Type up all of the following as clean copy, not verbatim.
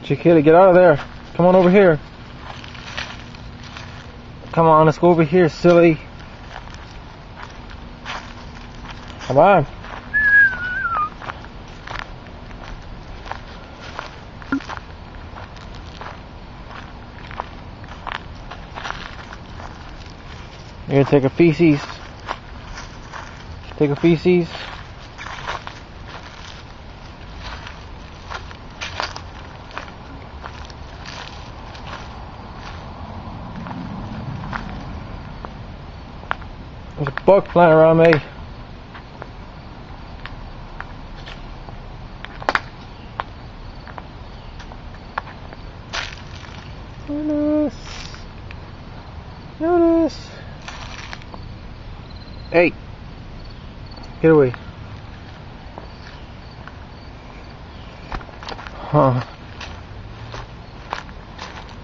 Chiquita, get out of there. Come on over here. Come on, let's go over here, silly. Come on. You're gonna take a feces. Take a feces. There's a bug flying around me. Eunice. Eunice. Hey. Get away. Huh.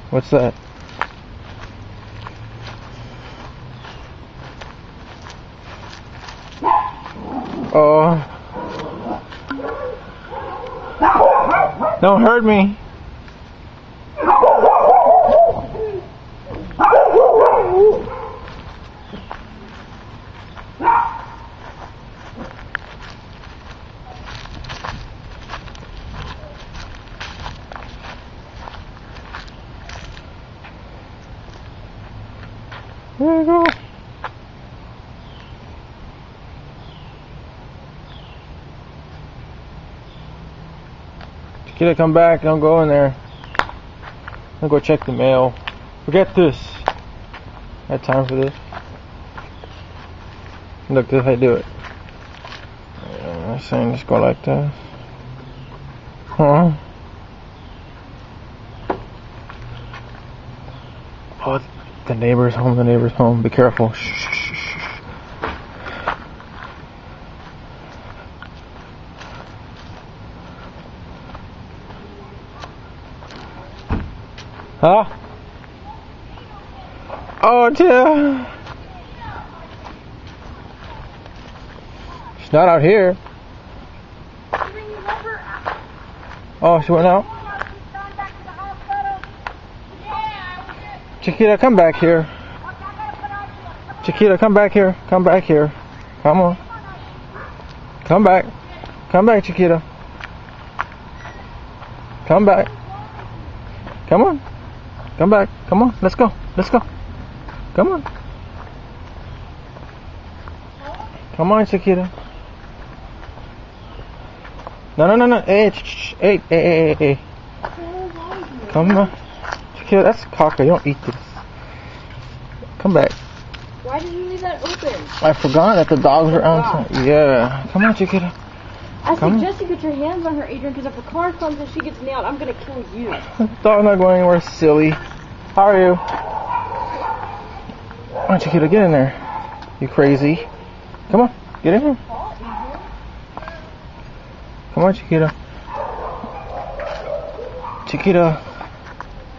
What's that? Oh. Don't hurt me. There you go. Chiquita, come back. Don't go in there. I'll go check the mail. Forget this. I had time for this. Look, this is how you do it. I'm saying just go like that. Huh? Oh, the neighbor's home. The neighbor's home. Be careful. Shh, shh, shh, shh. Huh? Oh dear. She's not out here. Oh, she went out? Chiquita, come back here. Chiquita, come back here. Come back here. Come on. Come back. Come back, Chiquita. Come back. Come on. Come back. Come on. Let's go. Let's go. Come on. Come on, Chiquita. No, no, no, no. Hey, hey, hey, hey, hey. Come on. Chiquita, that's caca. You don't eat this. Come back. Why did you leave that open? I forgot that the dogs are outside. Yeah. Come on, Chiquita. I suggest you get your hands on her, Adrian, because if a car comes and she gets nailed, I'm going to kill you. Dog's not going anywhere, silly. How are you? Come on, Chiquita, get in there. You crazy. Come on, get in here. Come on, Chiquita. Chiquita,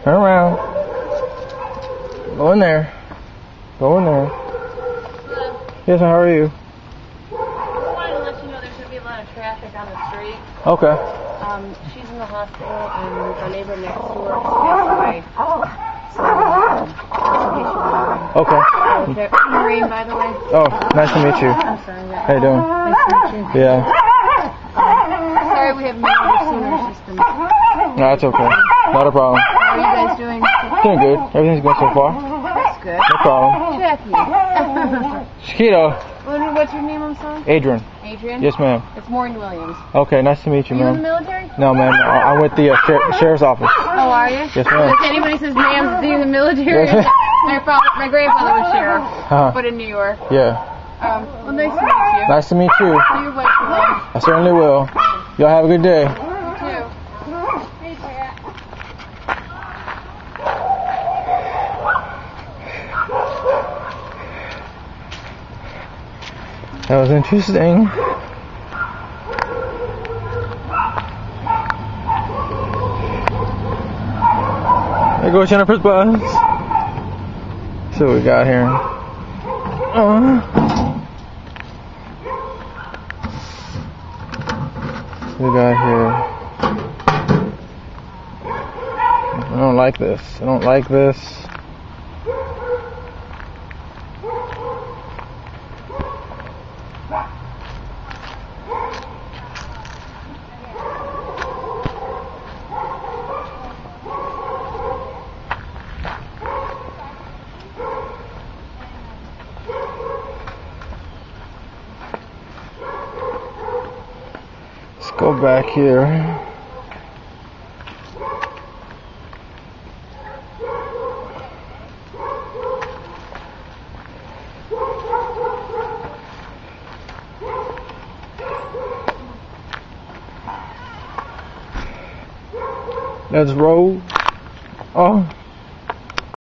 turn around. Go in there. Go in there. Yes, how are you? I wanted to let you know there's going to be a lot of traffic on the street. Okay. She's in the hospital, and our neighbor next door passed away. So, okay. Maureen, by the way. Oh, nice to meet you. I'm sorry. How you doing? Nice to meet you. Yeah. Sorry we haven't been able to see her. She's been... No, that's okay. Not a problem. How are you guys doing? Doing good. Everything's good so far. That's good. No problem. Jackie. Chiquita. What's your name, I'm sorry? Adrian. Adrian? Yes, ma'am. It's Maureen Williams. Okay, nice to meet you, Are you in the ma'am. military? No, ma'am. I'm with the sheriff's office. Oh, are you? Yes, ma'am. If anybody says ma'am's in the military, Yes. my grandfather was sheriff, Huh. but in New York. Yeah. Well, nice to meet you. Nice to meet you. Do your wife well. I certainly will. Y'all have a good day. You too. Hey, Pat. That was interesting. There goes Jennifer's bus. See what we got here. We got here. like this. I don't like this. Let's go back here. Let's roll. Oh.